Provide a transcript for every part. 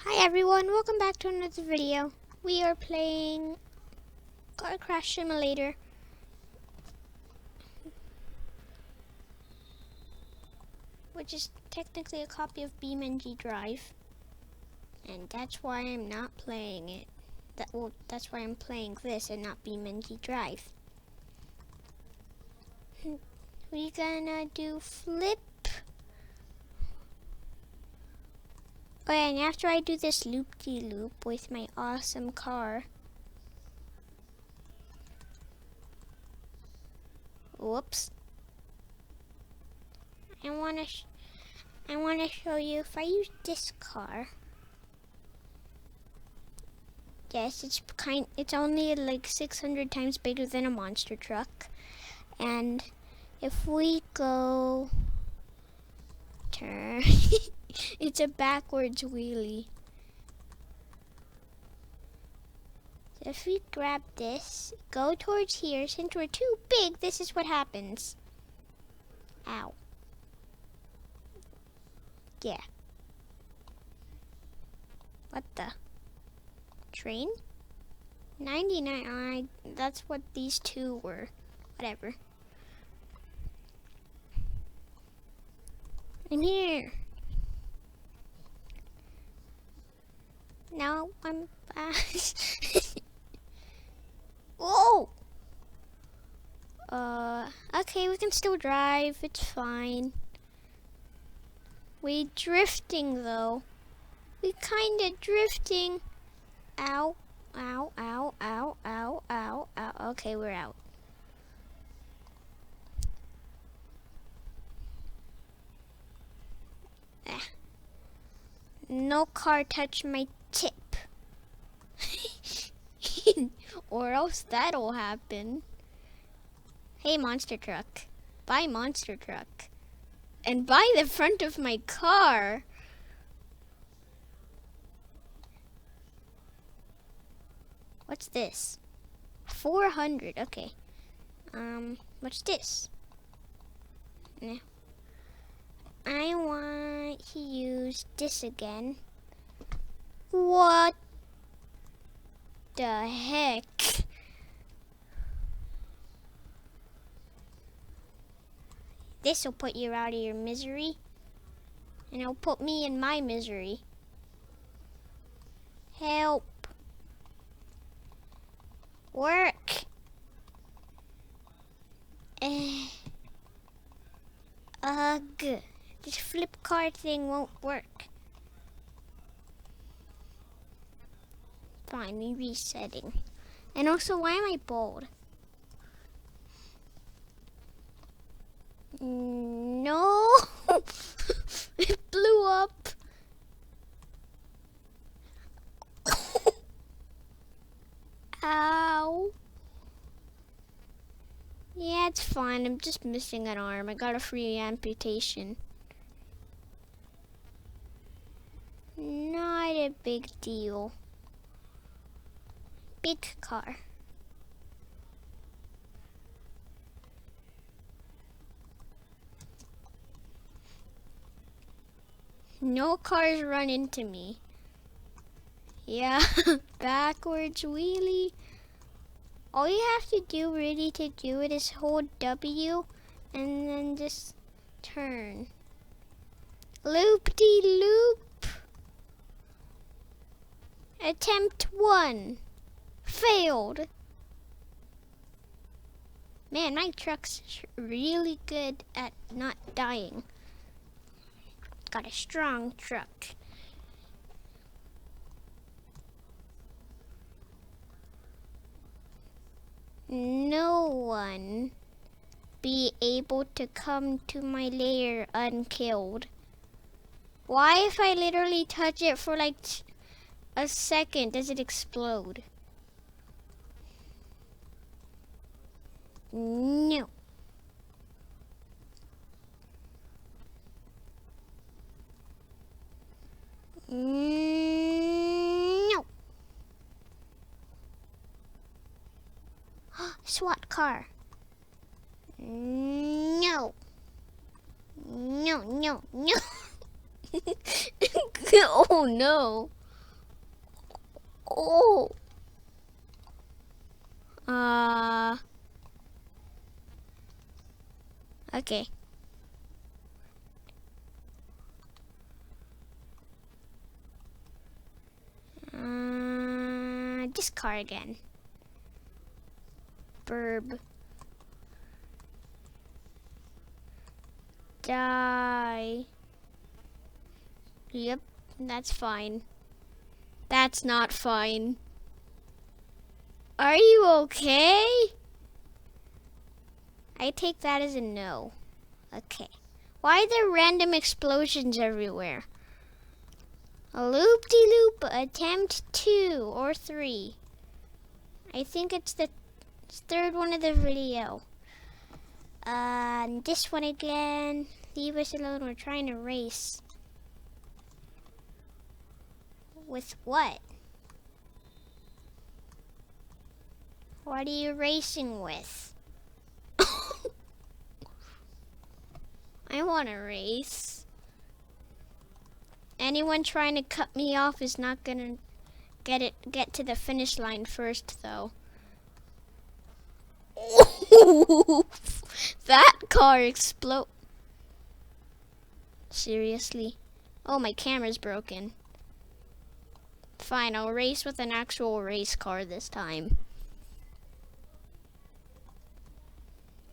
Hi everyone, welcome back to another video. We are playing Car Crash Simulator, which is technically a copy of BeamNG Drive, and that's why I'm not playing it. That's why I'm playing this and not BeamNG Drive. We're gonna do flip. Oh yeah, and after I do this loop-de-loop with my awesome car. Whoops. I wanna show you if I use this car. Yes, it's only like 600 times bigger than a monster truck. And if we go turn, it's a backwards wheelie. So if we grab this, go towards here, since we're too big, this is what happens. Ow. Yeah. What the? Train? 99, that's what these two were. Whatever. I'm here. Now I'm back. Whoa! Okay, we can still drive. It's fine. We drifting though. We kinda drifting. Ow, ow, ow, ow, ow, ow, ow. Okay, we're out. No car touch my tip. Or else that'll happen. Hey, monster truck. Buy monster truck. And buy the front of my car. What's this? 400, okay. What's this? Nah. I want to use this again. What the heck? This will put you out of your misery. And it'll put me in my misery. Help. Work. Ugh. This flip car thing won't work. Fine, me resetting. And also, why am I bald? No! It blew up. Ow. Yeah, it's fine. I'm just missing an arm. I got a free amputation. Not a big deal. Big car. No cars run into me. Yeah, backwards wheelie. All you have to do really to do it is hold W and then just turn. Loop-de-loop. Attempt 1. Failed. Man, my truck's really good at not dying. Got a strong truck. No one be able to come to my lair unkilled. Why if I literally touch it for like a second does it explode? No. No. SWAT car. No. No, no, no. Oh no. Oh. Okay. This car again. Burb. Die. Yep, that's fine. That's not fine. Are you okay? I take that as a no. Okay. Why are there random explosions everywhere? A loop-de-loop attempt 2 or 3. I think it's the third one of the video. This one again. Leave us alone, we're trying to race. With what? What are you racing with? I want to race. Anyone trying to cut me off is not gonna get to the finish line first, though. That car explode. Seriously? Oh, my camera's broken. Fine, I'll race with an actual race car this time.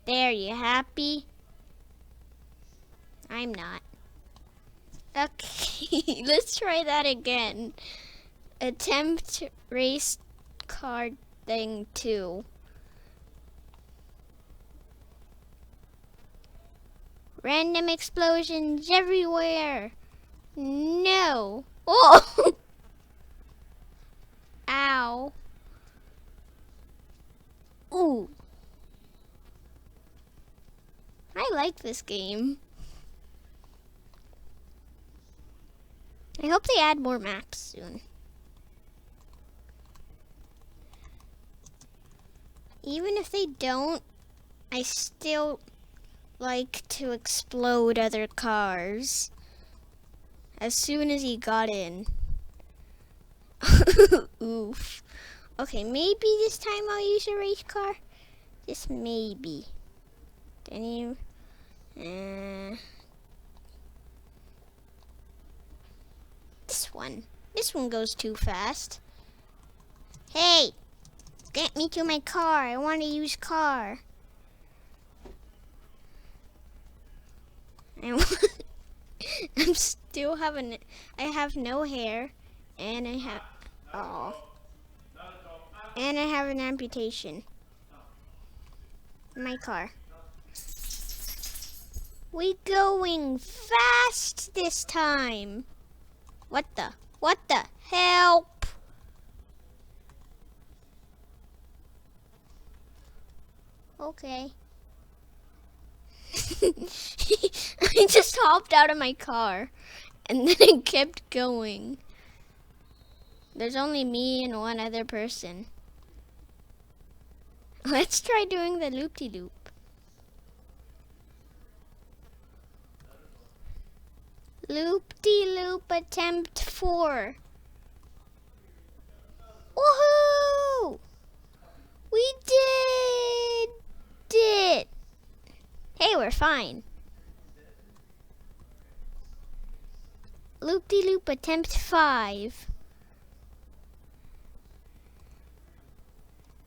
There, you happy? I'm not. Okay, let's try that again. Attempt race car thing 2. Random explosions everywhere. No. Oh! Ow. Ooh. I like this game. I hope they add more maps soon. Even if they don't, I still like to explode other cars as soon as he got in. Oof. Okay, maybe this time I'll use a race car. Just maybe. Then This one goes too fast. Hey! Get me to my car. I want to use car. I have no hair, and I have an amputation. My car. We going fast this time. What the help? Okay. I just hopped out of my car and then it kept going. There's only me and one other person. Let's try doing the loop-de-loop. Loop-de-loop attempt 4. Woohoo! We did it! Hey, we're fine. Loop-de-loop attempt 5.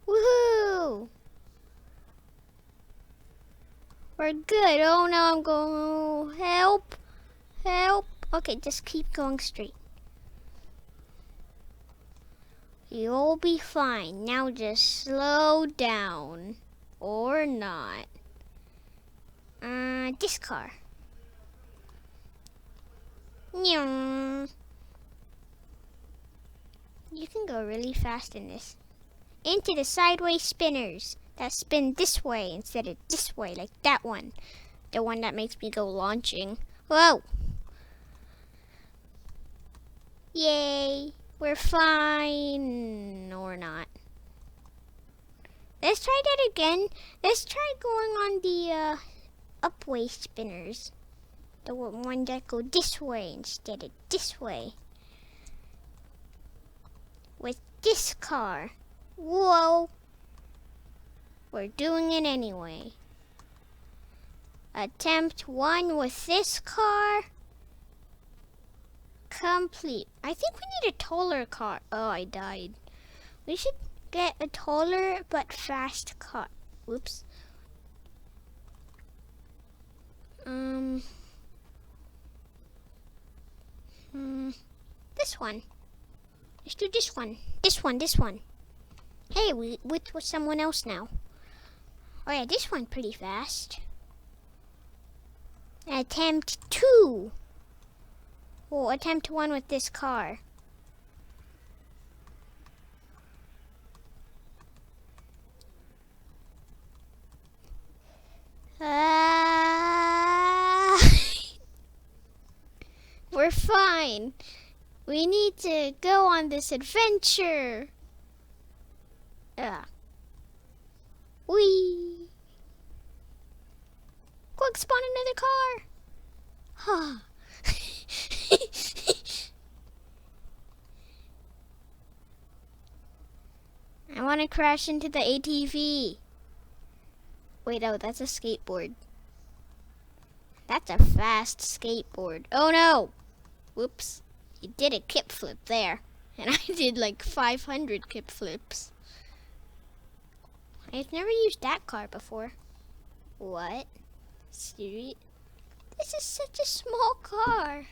Woohoo! We're good. Oh no, I'm going. Help! Help! Okay, just keep going straight. You'll be fine. Now just slow down. Or not. This car. You can go really fast in this. Into the sideways spinners that spin this way instead of this way, like that one. The one that makes me go launching. Whoa! Yay! We're fine. Or not. Let's try that again. Let's try going on the upway spinners. The one that go this way instead of this way. With this car. Whoa. We're doing it anyway. Attempt 1 with this car. Complete. I think we need a taller car. Oh, I died. We should get a taller but fast car. Whoops. This one. Let's do this one. This one. Hey, we with someone else now. Oh yeah, this one pretty fast. Attempt 2. Well, attempt 1 with this car. We're fine. We need to go on this adventure. Whee! Quick, spawn another car. I want to crash into the ATV. Wait, oh, that's a skateboard. That's a fast skateboard. Oh no! Whoops. You did a kickflip there. And I did like 500 kickflips. I've never used that car before. What? Serious? This is such a small car.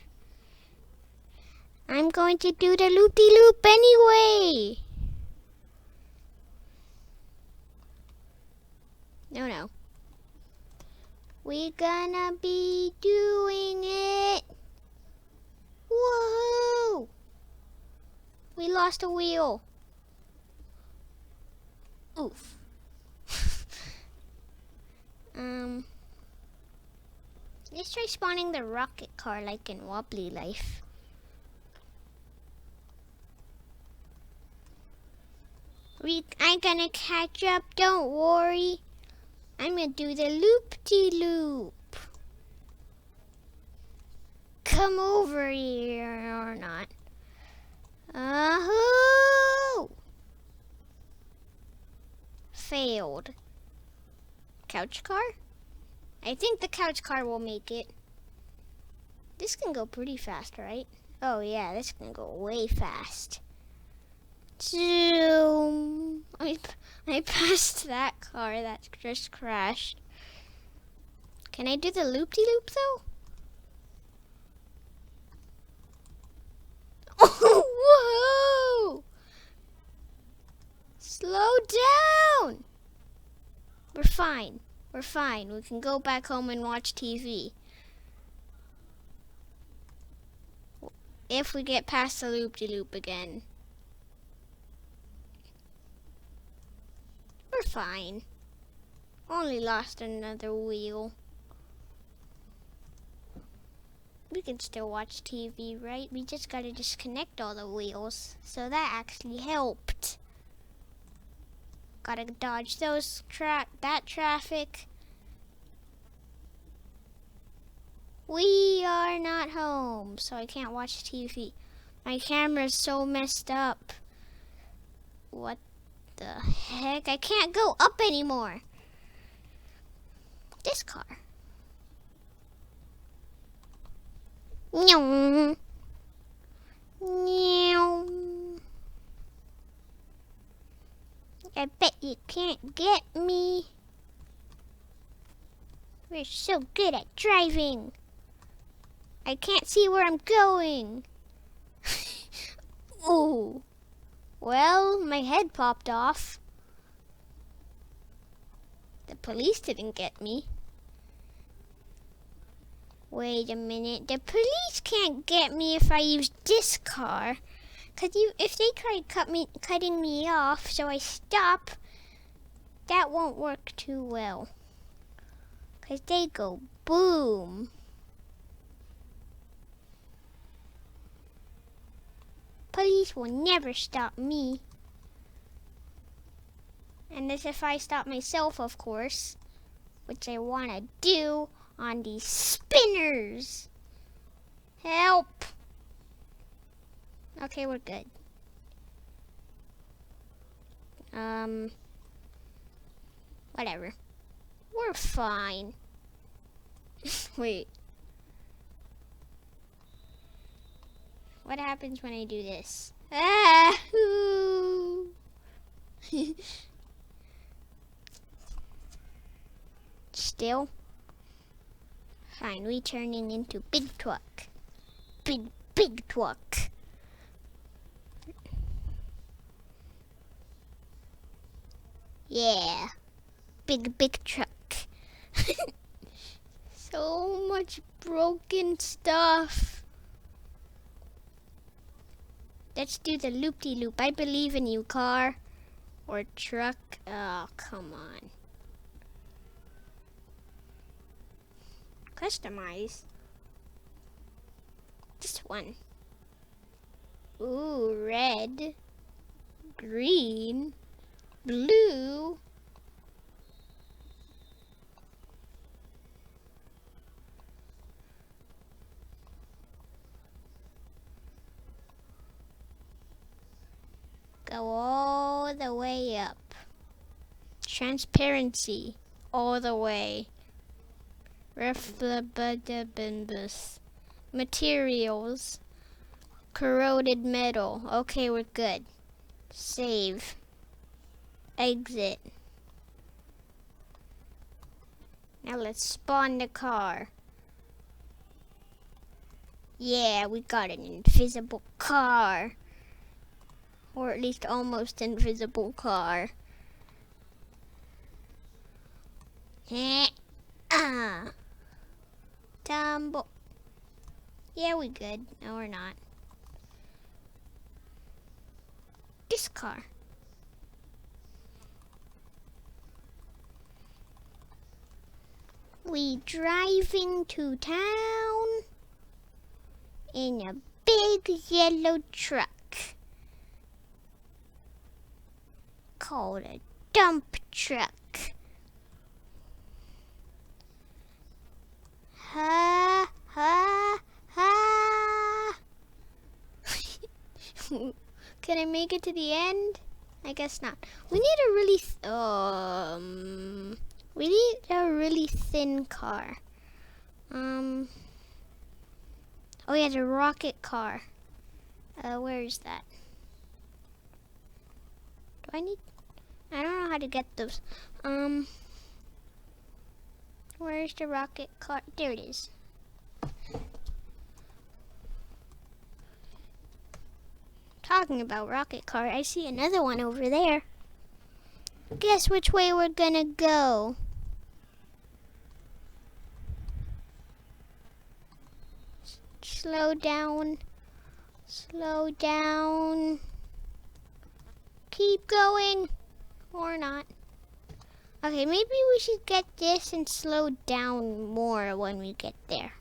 I'm going to do the loop-de-loop anyway. No. We're gonna be doing it. Whoa! We lost a wheel. Oof. Let's try spawning the rocket car like in Wobbly Life. I'm gonna catch up, don't worry. I'm gonna do the loop-de-loop. Come over here or not. Ahoo! Failed. Couch car? I think the couch car will make it. This can go pretty fast, right? Oh yeah, this can go way fast. Zoom. I passed that car that just crashed. Can I do the loop-de-loop though? Oh, whoa! Slow down! We're fine. We're fine. We can go back home and watch TV. If we get past the loop-de-loop again. We're fine. Only lost another wheel. We can still watch TV, right? We just gotta disconnect all the wheels. So that actually helped. Gotta dodge those that traffic. We are not home, so I can't watch TV. My camera's so messed up. What the heck? I can't go up anymore. This car. Meow. Meow. I bet you can't get me. We're so good at driving. I can't see where I'm going. Ooh. Well, my head popped off. The police didn't get me. Wait a minute. The police can't get me if I use this car. Cause if they try cutting me off so I stop, that won't work too well. Cause they go boom. Police will never stop me. And that's if I stop myself, of course. Which I want to do on these spinners. Help! Okay, we're good. Whatever. We're fine. Wait. What happens when I do this? Ah! Still? Fine, we turning into big truck. Big truck. Yeah. Big truck. So much broken stuff. Let's do the loop-de-loop. I believe in you, car. Or truck. Oh, come on. Customize. This one. Ooh, red. Green. Blue. Go all the way up. Transparency. All the way. Reflectiveness. Materials. Corroded metal. Okay, we're good. Save. Exit. Now let's spawn the car. Yeah, we got an invisible car. Or at least almost invisible car. Tumble. Yeah, we good. No, we're not. This car. We driving to town in a big yellow truck called a dump truck. Ha ha ha. Can I make it to the end? I guess not. We need a really thin car. Oh yeah, the rocket car. Where is that? I don't know how to get those. Where's the rocket car? There it is. Talking about rocket car, I see another one over there. Guess which way we're gonna go? Slow down. Slow down. Keep going. Or not. Okay, maybe we should get this and slow down more when we get there.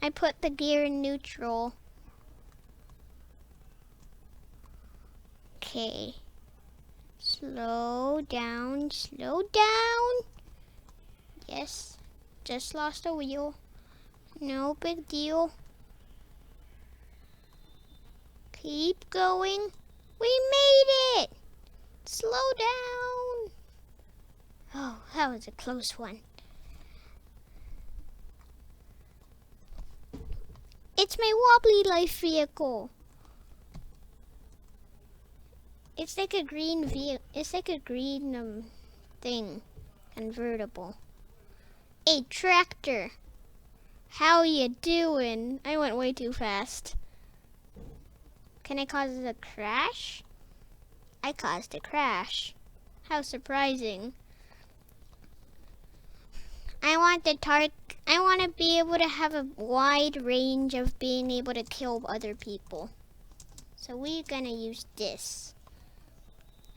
I put the gear in neutral. Okay. Slow down, slow down. Yes, just lost a wheel. No big deal. Keep going. We made it! Slow down. Oh, that was a close one. It's my wobbly life vehicle. It's like a green thing. Convertible. A tractor. How you doing? I went way too fast. Can I cause a crash? I caused a crash. How surprising. I want to be able to have a wide range of being able to kill other people. So we're gonna use this.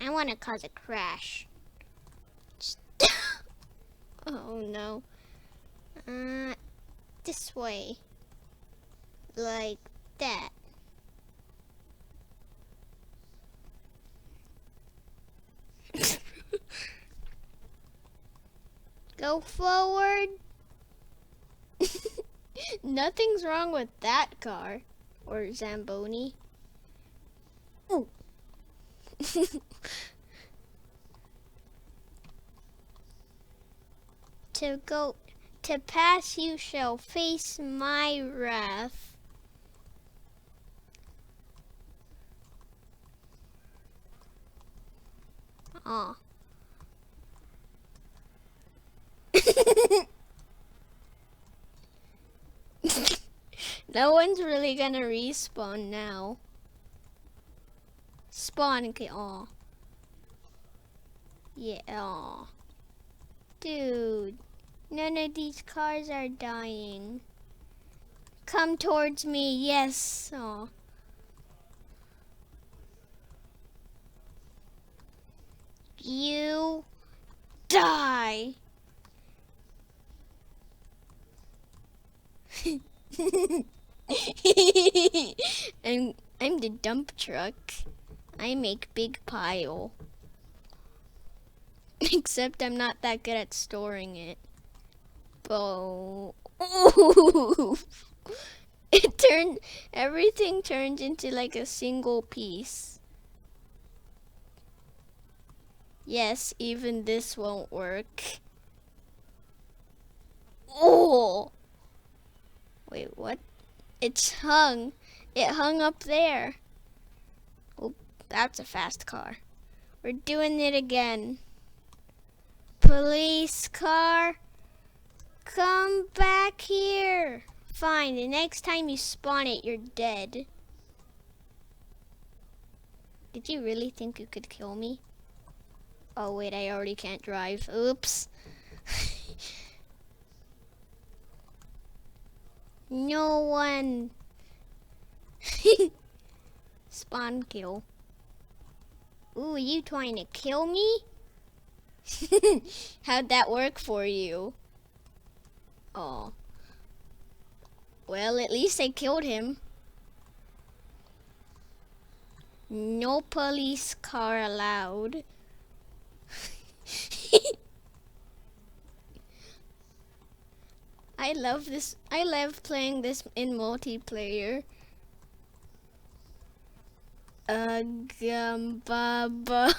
I want to cause a crash. Oh no. This way. Like that. Go forward. Nothing's wrong with that car. Or Zamboni. Ooh. To pass you shall face my wrath. Aw. No one's really gonna respawn now. Spawn, aw. Yeah, aw. Dude, none of these cars are dying. Come towards me, yes. Aw. You die. I'm the dump truck. I make big pile. Except I'm not that good at storing it. Oh. Everything turned into like a single piece. Yes, even this won't work. Oh! Wait, what? It hung up there. Oh, that's a fast car. We're doing it again. Police car, come back here. Fine, the next time you spawn it, you're dead. Did you really think you could kill me? Oh wait, I already can't drive. Oops. No one. Spawn kill. Ooh, you trying to kill me? How'd that work for you? Oh. Well, at least I killed him. No police car allowed. I love this. I love playing this in multiplayer. Baba.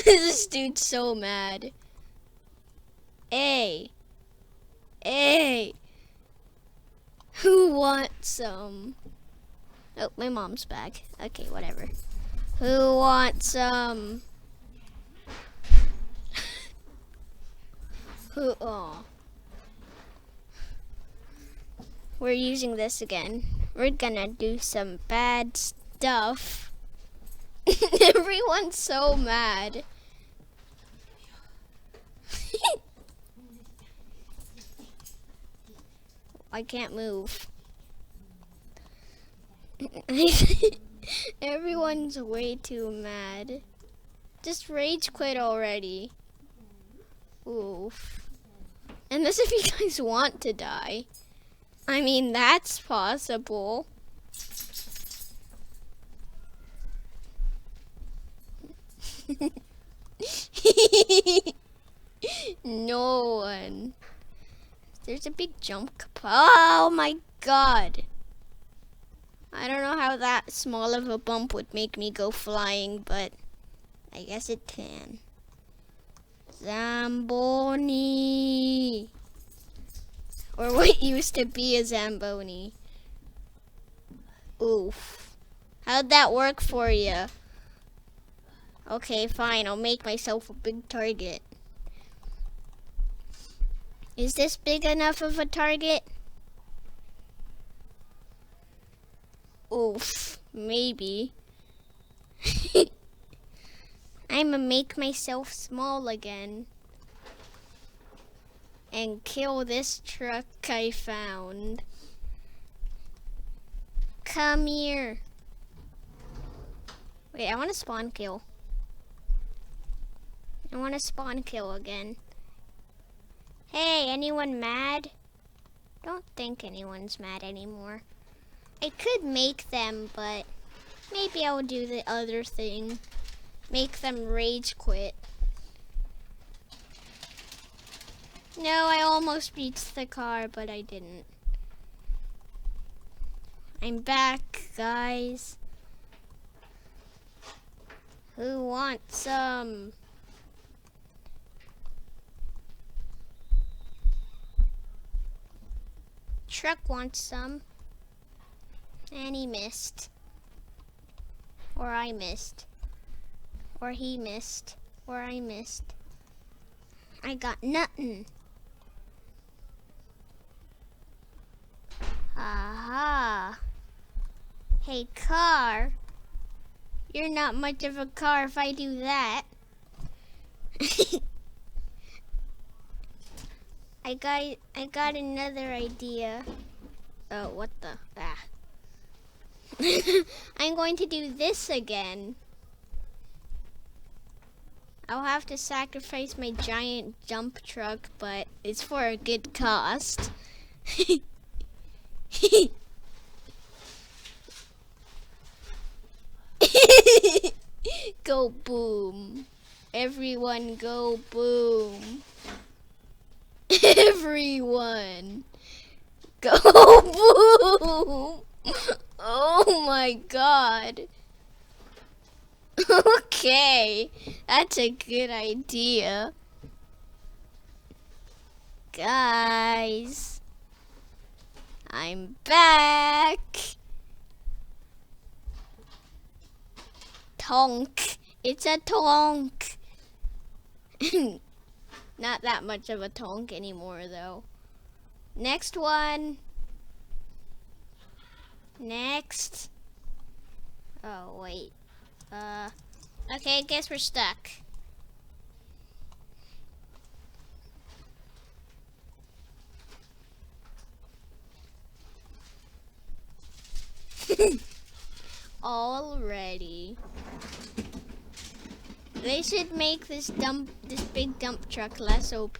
This dude's so mad. Hey. Hey. Who wants some? Oh, my mom's back. Okay, whatever. Who wants some? Who? Oh. We're using this again. We're gonna do some bad stuff. Everyone's so mad. I can't move. Everyone's way too mad. Just rage quit already. Oof. Unless if you guys want to die. I mean, that's possible. No one. There's a big jump. Oh my god. I don't know how that small of a bump would make me go flying, but I guess it can. Zamboni. Or what used to be a Zamboni. Oof. How'd that work for you? Okay, fine. I'll make myself a big target. Is this big enough of a target? Oof. Maybe. I'ma make myself small again. And kill this truck I found. Come here. Wait, I want to spawn kill. I want to spawn kill again. Hey, anyone mad? Don't think anyone's mad anymore. I could make them, but maybe I'll do the other thing. Make them rage quit. No, I almost reached the car, but I didn't. I'm back, guys. Who wants some? Truck wants some. And he missed. Or I missed. Or he missed. Or I missed. I got nothing. Aha. Hey, car. You're not much of a car if I do that. I got another idea. Oh, what the? Ah. I'm going to do this again. I'll have to sacrifice my giant dump truck, but it's for a good cost. Go boom. Everyone go boom. Everyone go boom. Oh my god. Okay, that's a good idea. Guys, I'm back. Tonk. It's a tonk. Not that much of a tonk anymore, though. Next one. Next. Oh, wait. Okay, I guess we're stuck. Already. They should make this big dump truck less OP.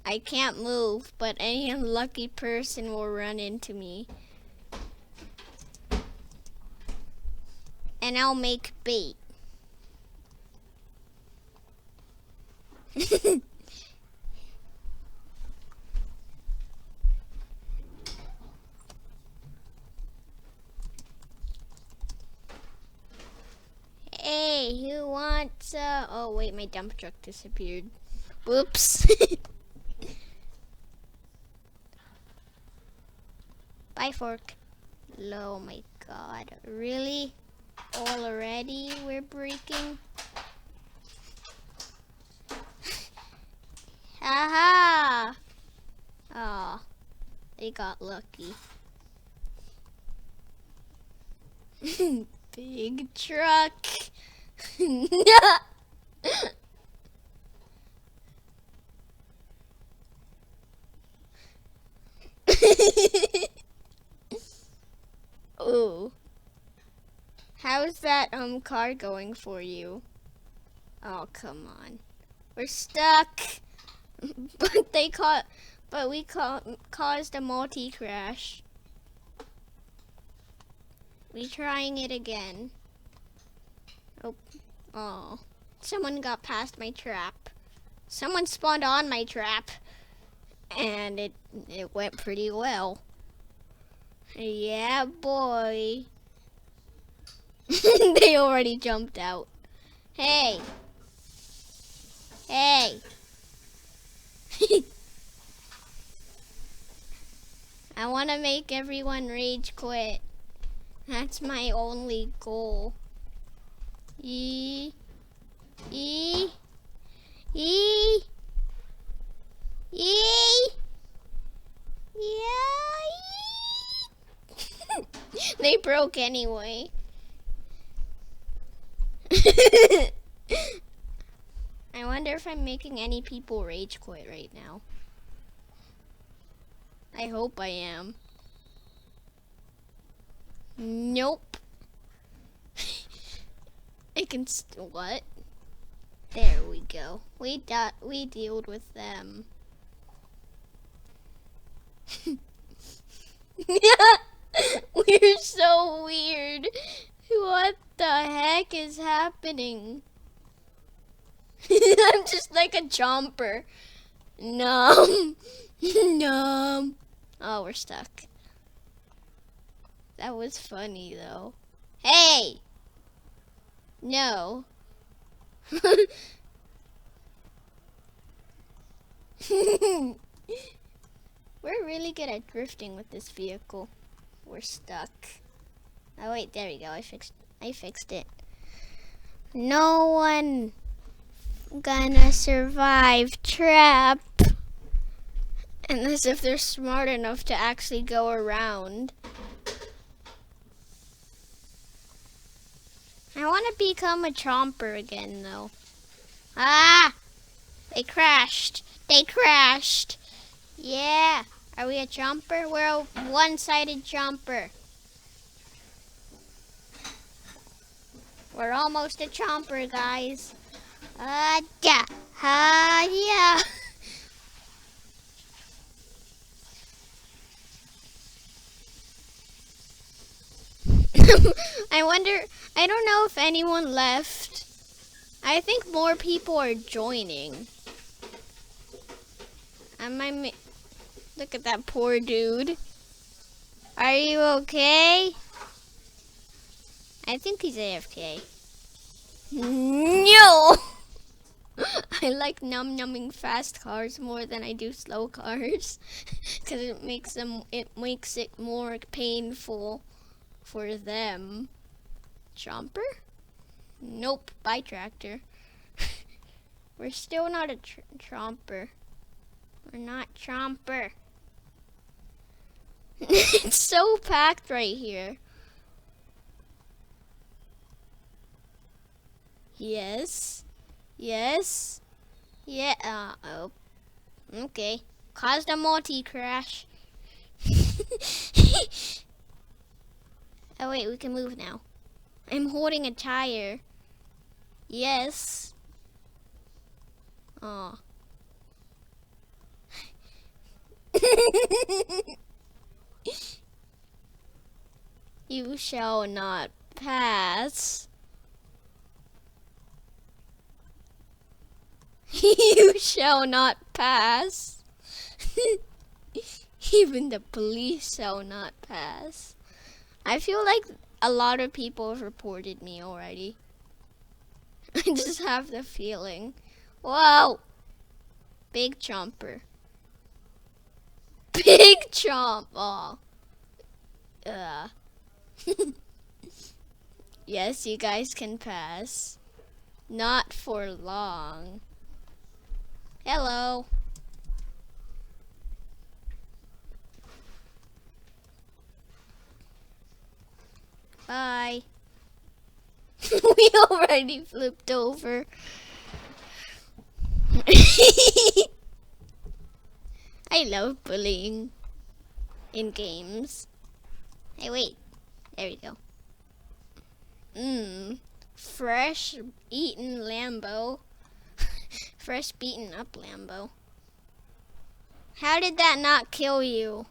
I can't move, but any unlucky person will run into me. And I'll make bait. Hey, who wants oh wait, my dump truck disappeared. Whoops. Bye, fork. Oh my god, really? Already we're breaking? Haha! Oh, they got lucky. Big truck. Ooh. How's that car going for you? Oh, come on. We're stuck. But we caused a multi-crash. We trying it again. Oh. Someone got past my trap. Someone spawned on my trap. And it went pretty well. Yeah, boy. They already jumped out. Hey. Hey. I want to make everyone rage quit. That's my only goal. Yee. Yee. Yee. Yee. Yeah. They broke anyway. I wonder if I'm making any people rage quit right now. I hope I am. Nope. I can what? There we go. We dealt with them. We're so weird. What the heck is happening? I'm just like a jumper. Numb. Numb. Oh, we're stuck. That was funny though. Hey! No. We're really good at drifting with this vehicle. We're stuck. Oh wait, there we go. I fixed it. No one gonna survive trap unless if they're smart enough to actually go around. I want to become a chomper again though. Ah! They crashed. They crashed. Yeah. Are we a chomper? We're a one-sided chomper. We're almost a chomper, guys. Yeah. Yeah. I don't know if anyone left. I think more people are joining. Look at that poor dude. Are you okay? I think he's AFK. No! I like numbing fast cars more than I do slow cars. Because it makes it more painful for them. Chomper? Nope, bye tractor. We're still not a chomper. We're not chomper. It's so packed right here. Yes. Yes. Yeah. Oh. Okay. Caused a multi-crash. Oh wait, we can move now. I'm holding a tire. Yes. Oh. You shall not pass. You shall not pass. Even the police shall not pass. I feel like a lot of people have reported me already. I just have the feeling. Whoa! Big chomper. Big chomp. Oh. Yes, you guys can pass. Not for long. Hello. Bye. We already flipped over. I love bullying in games. Hey, wait. There we go. Fresh eaten Lambo. Fresh beaten up Lambo. How did that not kill you?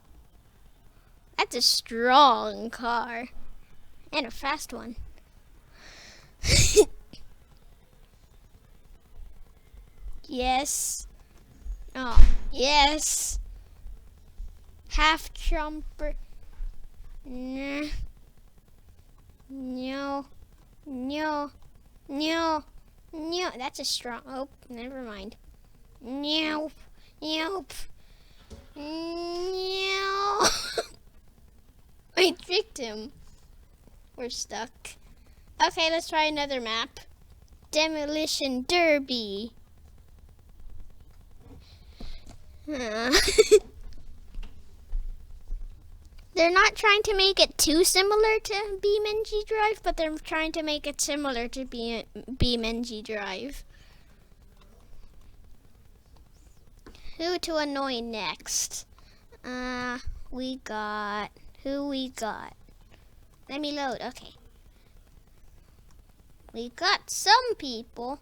That's a strong car. And a fast one. Yes. Oh, yes. Half chomper. Nah. No. No. No. No. That's a strong. Oh, never mind. Nope. Nope. No. I tricked him. We're stuck. Okay, let's try another map. Demolition Derby. They're not trying to make it too similar to BeamNG Drive, but they're trying to make it similar to BeamNG Drive. Who to annoy next? We got... Who we got? Let me load, okay. We got some people.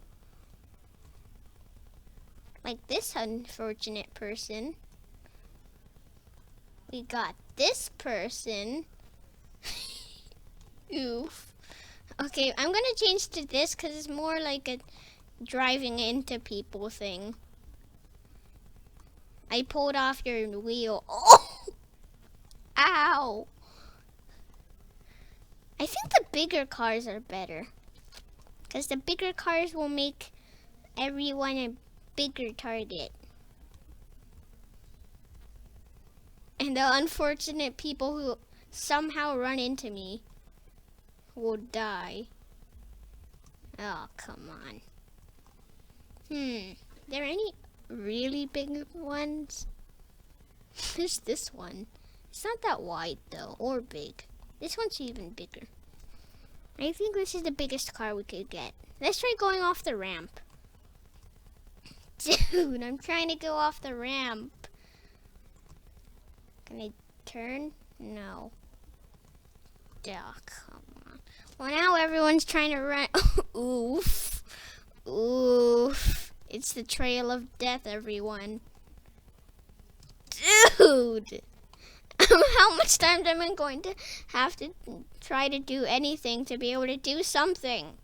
Like this unfortunate person. We got this person. Oof. Okay, I'm gonna change to this because it's more like a driving into people thing. I pulled off your wheel. Oh! Ow! I think the bigger cars are better. Because the bigger cars will make everyone a bigger target. And the unfortunate people who somehow run into me will die. Oh, come on. There any really big ones? There's this one. It's not that wide though, or big. This one's even bigger. I think this is the biggest car we could get. Let's try going off the ramp. Dude, I'm trying to go off the ramp. Can I turn? No. Oh, come on. Well, now everyone's trying to run. Oof. Oof. It's the trail of death, everyone. Dude. How much time am I going to have to try to do anything to be able to do something?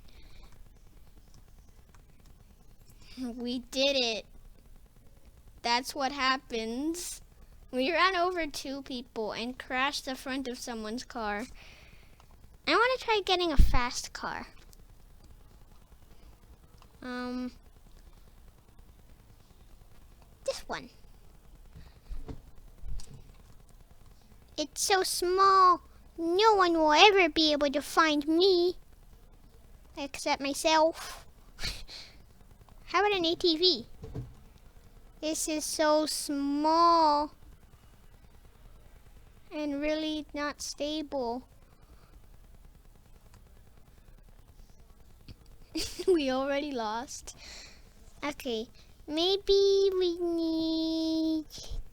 We did it. That's what happens. We ran over 2 people and crashed the front of someone's car. I want to try getting a fast car. This one. It's so small, no one will ever be able to find me. Except myself. How about an ATV? This is so small. And really not stable. We already lost. Okay, maybe we need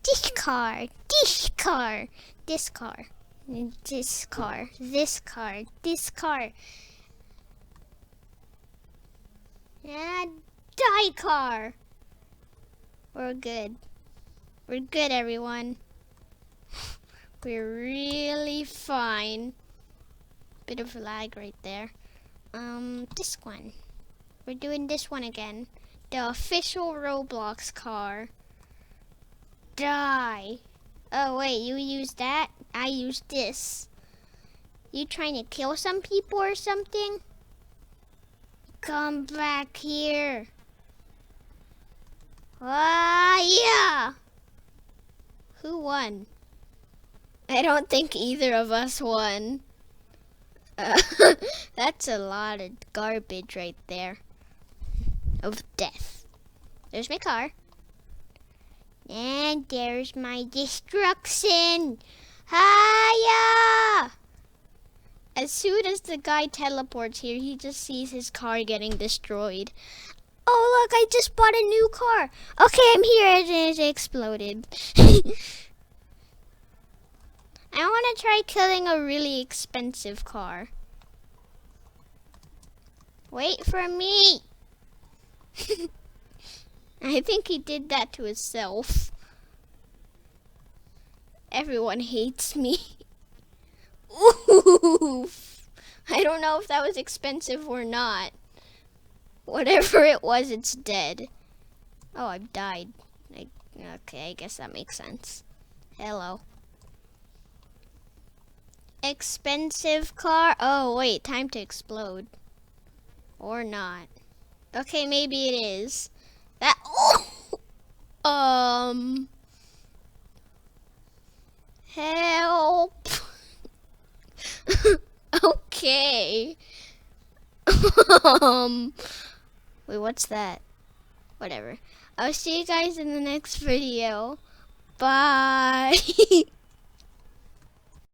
this car, this car, this car, this car, this car, this car. And die car. We're good. We're good, everyone. We're really fine. Bit of lag right there. This one. We're doing this one again. The official Roblox car. Die. Oh wait, you used that? I used this. You trying to kill some people or something? Come back here. Ah, yeah. Who won? I don't think either of us won. That's a lot of garbage right there. Of death. There's my car. And there's my destruction. Hiya! As soon as the guy teleports here, he just sees his car getting destroyed. Oh, look, I just bought a new car. Okay, I'm here. It exploded. I want to try killing a really expensive car. Wait for me. I think he did that to himself. Everyone hates me. Oof. I don't know if that was expensive or not. Whatever it was, it's dead. Oh, I've died. Okay, I guess that makes sense. Hello. Expensive car. Oh, wait, time to explode. Or not. Okay, maybe it is. That. Oh! Help. Okay. Wait, what's that? Whatever. I'll see you guys in the next video. Bye.